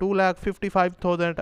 2,55,000۔